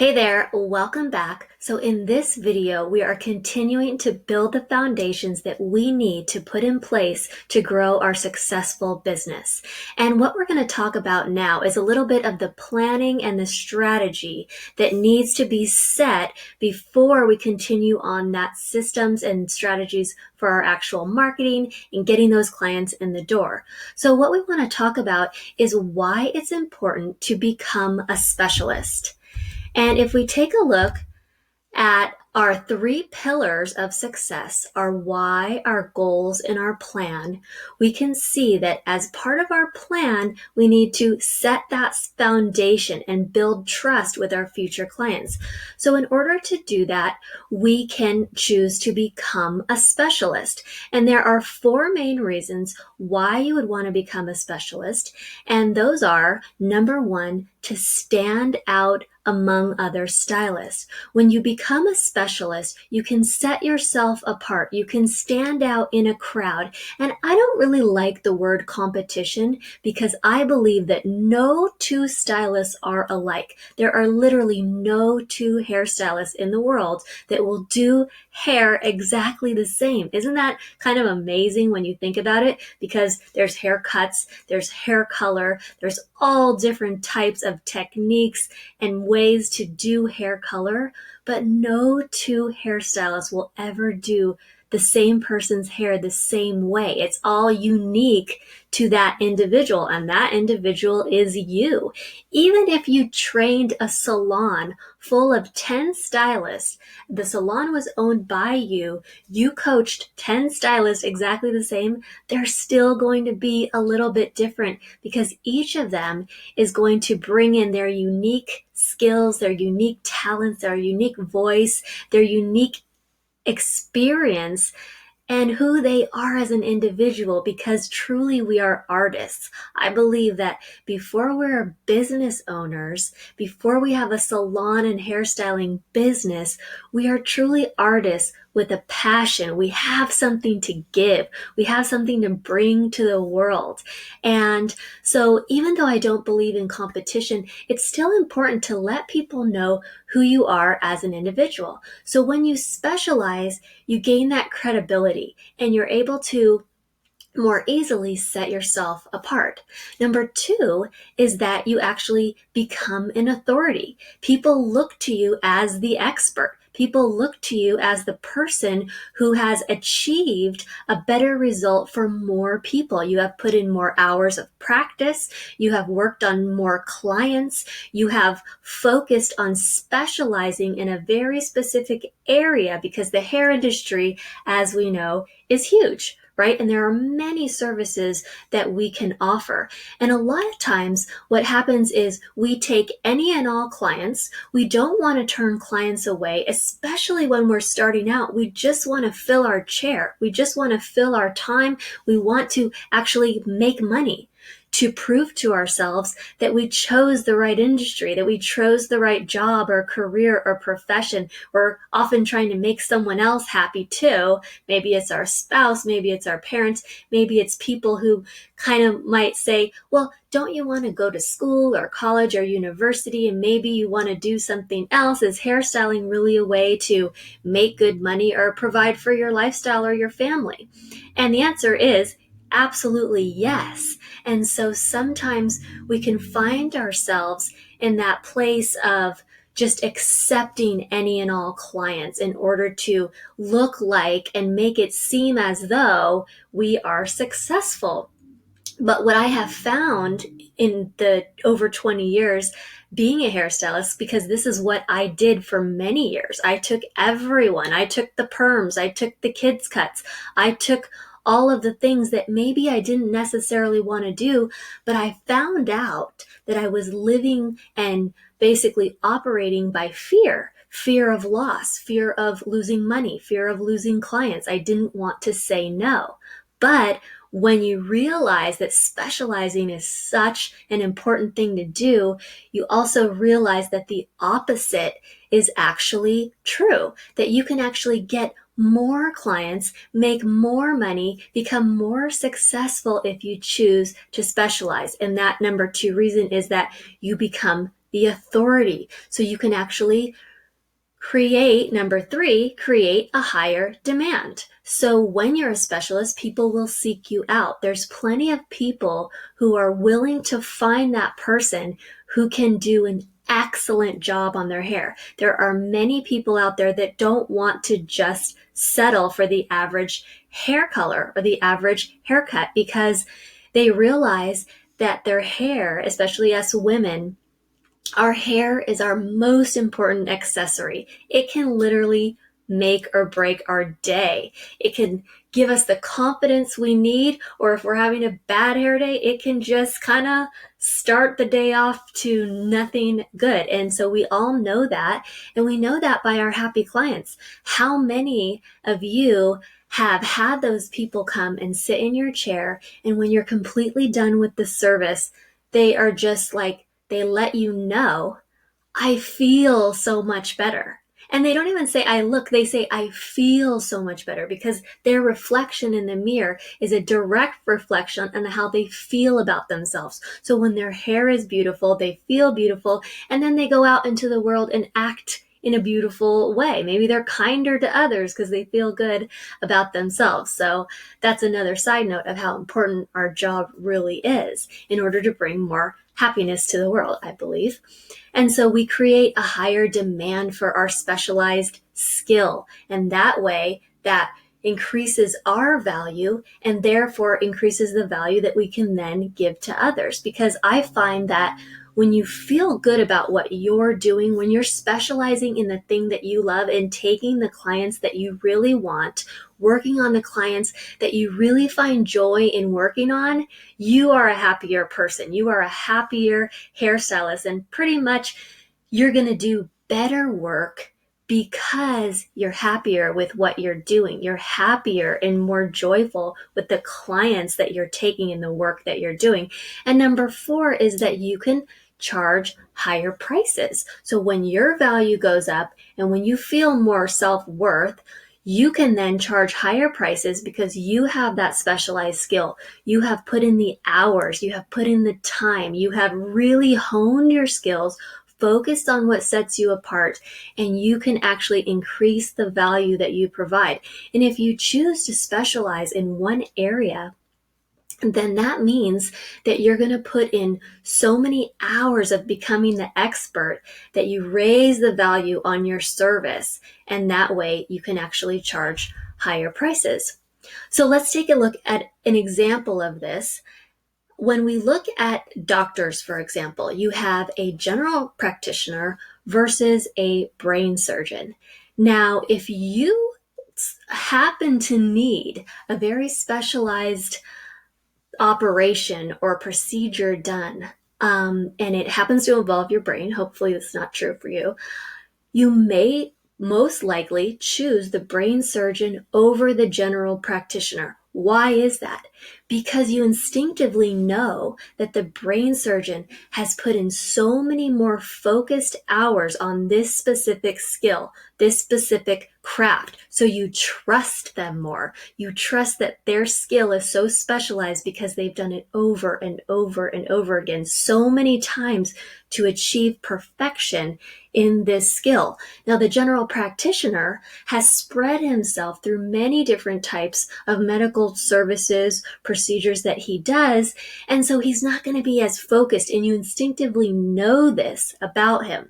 Hey there, welcome back. So in this video, we are continuing to build the foundations that we need to put in place to grow our successful business. And what we're going to talk about now is a little bit of the planning and the strategy that needs to be set before we continue on that systems and strategies for our actual marketing and getting those clients in the door. So what we want to talk about is why it's important to become a specialist. And if we take a look at our three pillars of success, our why, our goals, and our plan, we can see that as part of our plan, we need to set that foundation and build trust with our future clients. So in order to do that, we can choose to become a specialist. And there are four main reasons why you would want to become a specialist. And those are, number one, to stand out among other stylists. When you become a specialist, you can set yourself apart. You can stand out in a crowd. And I don't really like the word competition because I believe that no two stylists are alike. There are literally no two hairstylists in the world that will do hair exactly the same. Isn't that kind of amazing when you think about it? Because there's haircuts, there's hair color, there's all different types of techniques and ways to do hair color, but no two hairstylists will ever do the same person's hair the same way. It's all unique to that individual, and that individual is you. Even if you trained a salon full of 10 stylists, the salon was owned by you, you coached 10 stylists exactly the same, they're still going to be a little bit different because each of them is going to bring in their unique skills, their unique talents, their unique voice, their unique experience and who they are as an individual, because truly we are artists. I believe that before we're business owners, before we have a salon and hairstyling business, we are truly artists with a passion. We have something to give. We have something to bring to the world. And so even though I don't believe in competition, it's still important to let people know who you are as an individual. So when you specialize, you gain that credibility and you're able to more easily set yourself apart. Number two is that you actually become an authority. People look to you as the expert. People look to you as the person who has achieved a better result for more people. You have put in more hours of practice. You have worked on more clients. You have focused on specializing in a very specific area because the hair industry, as we know, is huge. Right? And there are many services that we can offer. And a lot of times what happens is we take any and all clients. We don't want to turn clients away, especially when we're starting out. We just want to fill our chair. We just want to fill our time. We want to actually make money to prove to ourselves that we chose the right industry, that we chose the right job or career or profession. We're often trying to make someone else happy too. Maybe it's our spouse, maybe it's our parents, maybe it's people who kind of might say, well, don't you want to go to school or college or university and maybe you want to do something else? Is hairstyling really a way to make good money or provide for your lifestyle or your family? And the answer is absolutely yes. And so sometimes we can find ourselves in that place of just accepting any and all clients in order to look like and make it seem as though we are successful. But what I have found in the over 20 years being a hairstylist, because this is what I did for many years. I took everyone. I took the perms. I took the kids cuts. I took all of the things that maybe I didn't necessarily want to do, but I found out that I was living and basically operating by fear of loss, fear of losing money, fear of losing clients. I didn't want to say no. But when you realize that specializing is such an important thing to do, you also realize that the opposite is actually true, that you can actually get more clients, make more money, become more successful if you choose to specialize. And that number two reason is that you become the authority. So you can actually create, number three, create a higher demand. So when you're a specialist, people will seek you out. There's plenty of people who are willing to find that person who can do an excellent job on their hair. There are many people out there that don't want to just settle for the average hair color or the average haircut because they realize that their hair, especially us women, our hair is our most important accessory. It can literally make or break our day. It can give us the confidence we need, or if we're having a bad hair day, it can just kind of start the day off to nothing good. And so we all know that, and we know that by our happy clients. How many of you have had those people come and sit in your chair, and when you're completely done with the service, they are just like, they let you know, I feel so much better. And they don't even say, I look, they say, I feel so much better, because their reflection in the mirror is a direct reflection on how they feel about themselves. So when their hair is beautiful, they feel beautiful, and then they go out into the world and act in a beautiful way. Maybe they're kinder to others because they feel good about themselves. So that's another side note of how important our job really is in order to bring more happiness to the world, I believe. And so we create a higher demand for our specialized skill. And that way, that increases our value and therefore increases the value that we can then give to others. Because I find that when you feel good about what you're doing, when you're specializing in the thing that you love and taking the clients that you really want, working on the clients that you really find joy in working on, you are a happier person. You are a happier hairstylist, and pretty much you're going to do better work because you're happier with what you're doing. You're happier and more joyful with the clients that you're taking and the work that you're doing. And number four is that you can charge higher prices. So when your value goes up and when you feel more self-worth, you can then charge higher prices because you have that specialized skill. You have put in the hours, you have put in the time, you have really honed your skills, focused on what sets you apart, and you can actually increase the value that you provide. And if you choose to specialize in one area, then that means that you're going to put in so many hours of becoming the expert that you raise the value on your service. And that way you can actually charge higher prices. So let's take a look at an example of this. When we look at doctors, for example, you have a general practitioner versus a brain surgeon. Now, if you happen to need a very specialized operation or procedure done, and it happens to involve your brain, hopefully that's not true for you, you may most likely choose the brain surgeon over the general practitioner. Why is that? Because you instinctively know that the brain surgeon has put in so many more focused hours on this specific skill, this specific craft. So you trust them more. You trust that their skill is so specialized because they've done it over and over and over again so many times to achieve perfection in this skill. Now, the general practitioner has spread himself through many different types of medical services, procedures that he does, and so he's not going to be as focused, and you instinctively know this about him.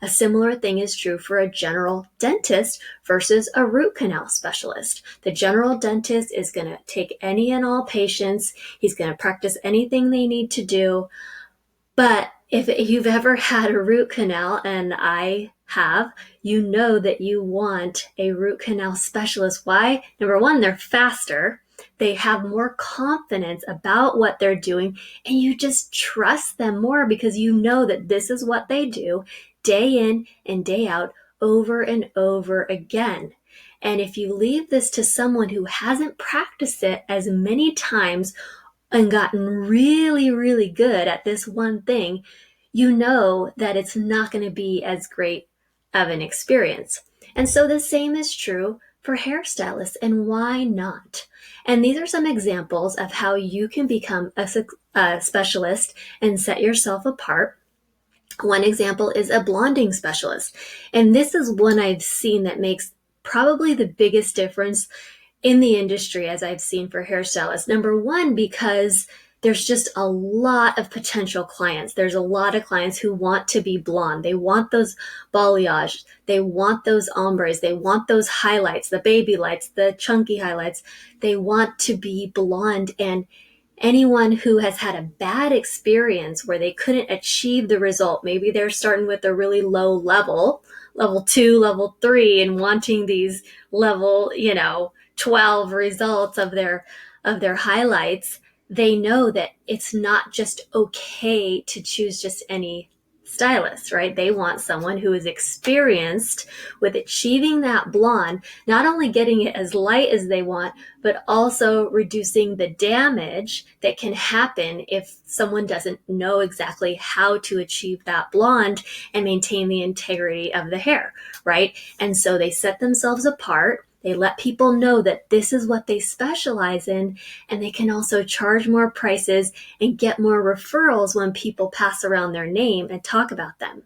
A similar thing is true for a general dentist versus a root canal specialist. The general dentist is going to take any and all patients. He's going to practice anything they need to do. But if you've ever had a root canal, and I have, you know that you want a root canal specialist. Why? Number one, they're faster. They have more confidence about what they're doing, and you just trust them more because you know that this is what they do day in and day out, over and over again. And if you leave this to someone who hasn't practiced it as many times and gotten really, really good at this one thing, you know that it's not going to be as great of an experience. And so the same is true for hairstylists, and why not? And these are some examples of how you can become a specialist and set yourself apart. One example is a blonding specialist. And this is one I've seen that makes probably the biggest difference in the industry as I've seen for hairstylists. Number one, because there's just a lot of potential clients. There's a lot of clients who want to be blonde. They want those balayage. They want those ombres. They want those highlights, the baby lights, the chunky highlights. They want to be blonde. And anyone who has had a bad experience where they couldn't achieve the result, maybe they're starting with a really low level 2, level 3, and wanting these level, 12 results of their highlights, they know that it's not just okay to choose just any stylist, right? They want someone who is experienced with achieving that blonde, not only getting it as light as they want, but also reducing the damage that can happen if someone doesn't know exactly how to achieve that blonde and maintain the integrity of the hair, right? And so they set themselves apart. They let people know that this is what they specialize in, and they can also charge more prices and get more referrals when people pass around their name and talk about them.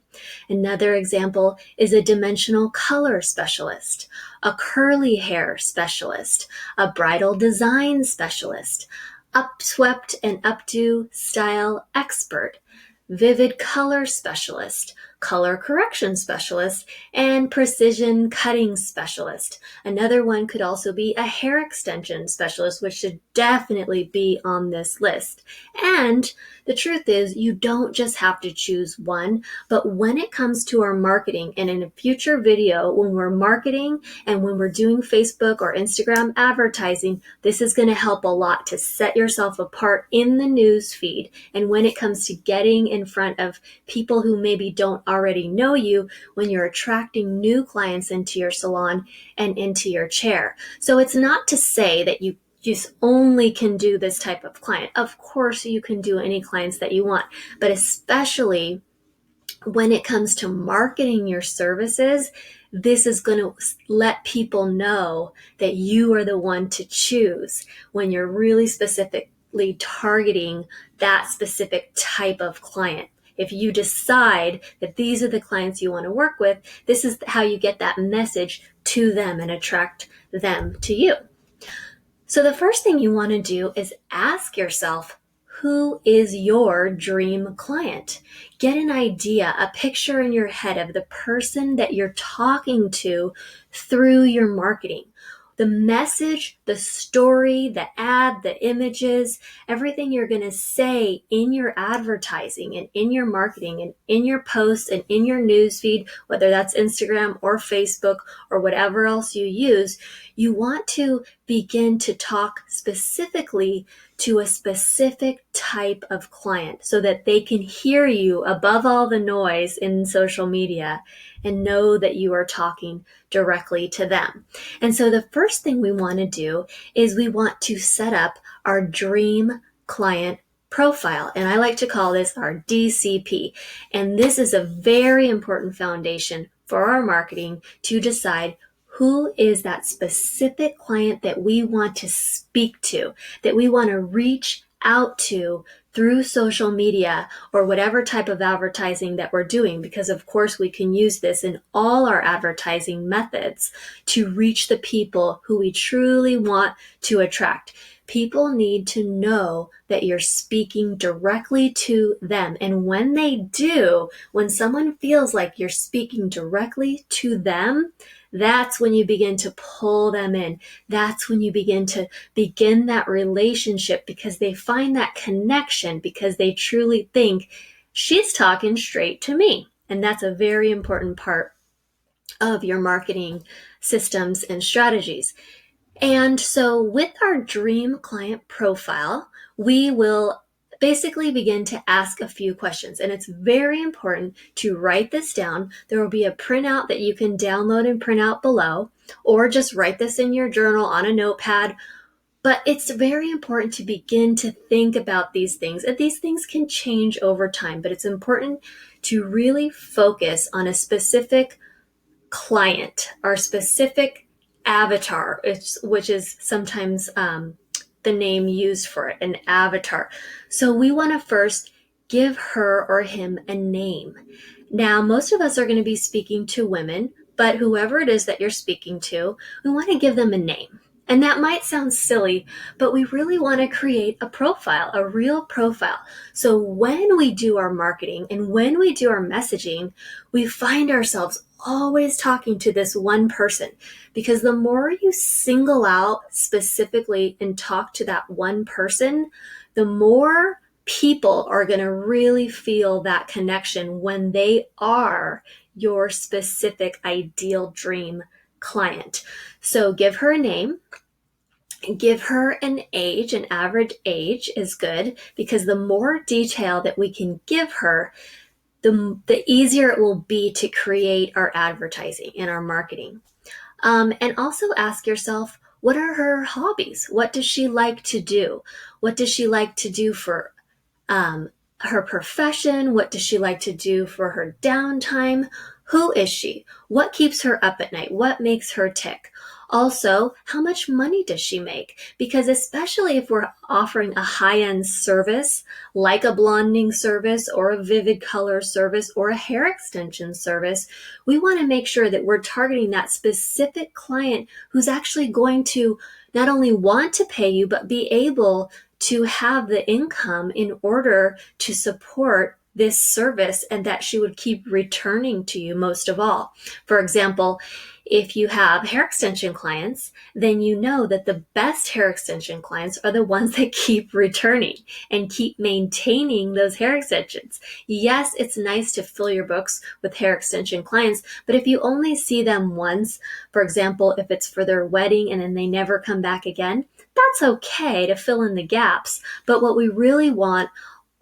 Another example is a dimensional color specialist, a curly hair specialist, a bridal design specialist, upswept and updo style expert, vivid color specialist, color correction specialist, and precision cutting specialist. Another one could also be a hair extension specialist, which should definitely be on this list. And the truth is, you don't just have to choose one, but when it comes to our marketing, and in a future video, when we're marketing and when we're doing Facebook or Instagram advertising, this is going to help a lot to set yourself apart in the news feed. And when it comes to getting in front of people who maybe don't already know you, when you're attracting new clients into your salon and into your chair. So it's not to say that you just only can do this type of client. Of course, you can do any clients that you want, but especially when it comes to marketing your services, this is going to let people know that you are the one to choose when you're really specifically targeting that specific type of client. If you decide that these are the clients you want to work with, this is how you get that message to them and attract them to you. So the first thing you want to do is ask yourself, who is your dream client? Get an idea, a picture in your head of the person that you're talking to through your marketing. The message, the story, the ad, the images, everything you're going to say in your advertising and in your marketing and in your posts and in your newsfeed, whether that's Instagram or Facebook or whatever else you use, you want to begin to talk specifically to a specific type of client so that they can hear you above all the noise in social media and know that you are talking directly to them. And so the first thing we want to do is we want to set up our dream client profile. And I like to call this our DCP. And this is a very important foundation for our marketing to decide who is that specific client that we want to speak to, that we want to reach out to through social media or whatever type of advertising that we're doing, because of course we can use this in all our advertising methods to reach the people who we truly want to attract. People need to know that you're speaking directly to them. And when they do, when someone feels like you're speaking directly to them, that's when you begin to pull them in. That's when you begin that relationship, because they find that connection, because they truly think she's talking straight to me. And that's a very important part of your marketing systems and strategies. And so with our dream client profile, we will basically begin to ask a few questions. And it's very important to write this down. There will be a printout that you can download and print out below, or just write this in your journal on a notepad. But it's very important to begin to think about these things. And these things can change over time, but it's important to really focus on a specific client or specific avatar, which is sometimes the name used for it, an avatar. So we want to first give her or him a name. Now, most of us are going to be speaking to women, but whoever it is that you're speaking to, we want to give them a name. And that might sound silly, but we really want to create a profile, a real profile. So when we do our marketing and when we do our messaging, we find ourselves always talking to this one person, because the more you single out specifically and talk to that one person, the more people are going to really feel that connection when they are your specific ideal dream client. So give her a name, give her an age. An average age is good, because the more detail that we can give her, the easier it will be to create our advertising and our marketing. And also ask yourself, what are her hobbies? What does she like to do? What does she like to do for her profession? What does she like to do for her downtime? Who is she? What keeps her up at night? What makes her tick? Also, how much money does she make? Because especially if we're offering a high-end service, like a blonding service or a vivid color service or a hair extension service, we want to make sure that we're targeting that specific client who's actually going to not only want to pay you, but be able to have the income in order to support this service, and that she would keep returning to you most of all. For example, if you have hair extension clients, then you know that the best hair extension clients are the ones that keep returning and keep maintaining those hair extensions. Yes, it's nice to fill your books with hair extension clients, but if you only see them once, for example, if it's for their wedding and then they never come back again, that's okay to fill in the gaps. But what we really want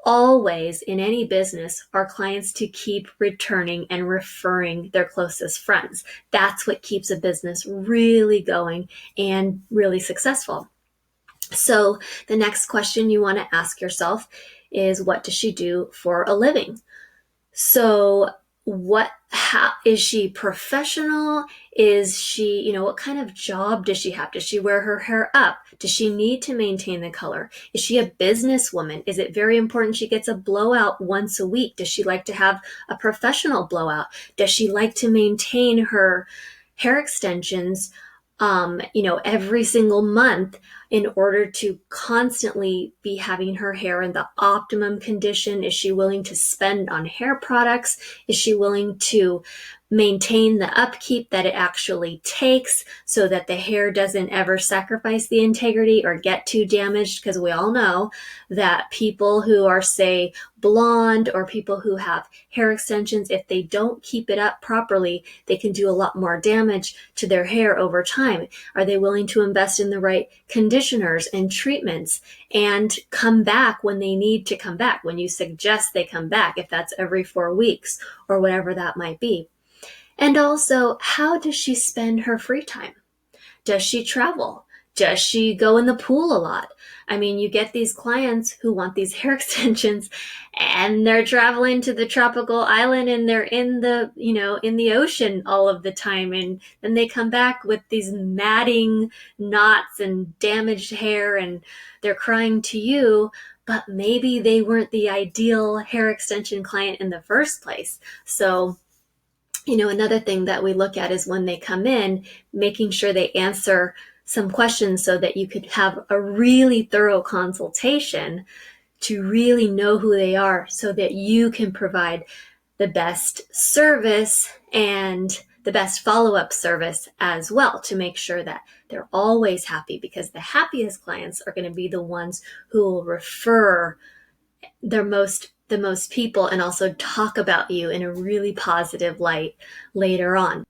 always in any business are clients to keep returning and referring their closest friends. That's what keeps a business really going and really successful. So the next question you want to ask yourself is, what does she do for a living? So how is she professional? Is she, what kind of job does she have? Does she wear her hair up? Does she need to maintain the color? Is she a businesswoman? Is it very important she gets a blowout once a week? Does she like to have a professional blowout? Does she like to maintain her hair extensions, every single month in order to constantly be having her hair in the optimum condition? Is she willing to spend on hair products? Is she willing to maintain the upkeep that it actually takes so that the hair doesn't ever sacrifice the integrity or get too damaged? Because we all know that people who are, say, blonde or people who have hair extensions, if they don't keep it up properly, they can do a lot more damage to their hair over time. Are they willing to invest in the right conditioners and treatments and come back when they need to come back, when you suggest they come back, if that's every 4 weeks or whatever that might be? And also, how does she spend her free time? Does she travel? Does she go in the pool a lot? I mean, you get these clients who want these hair extensions and they're traveling to the tropical island and they're in the ocean all of the time. And then they come back with these matting knots and damaged hair and they're crying to you, but maybe they weren't the ideal hair extension client in the first place. So another thing that we look at is when they come in, making sure they answer some questions so that you could have a really thorough consultation to really know who they are, so that you can provide the best service and the best follow-up service as well, to make sure that they're always happy, because the happiest clients are going to be the ones who will refer the most people and also talk about you in a really positive light later on.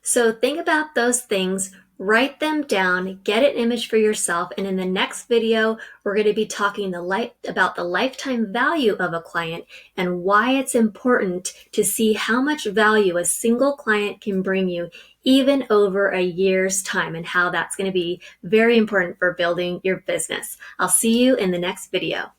So think about those things, write them down, get an image for yourself, and in the next video, we're going to be talking about the lifetime value of a client and why it's important to see how much value a single client can bring you even over a year's time, and how that's going to be very important for building your business. I'll see you in the next video.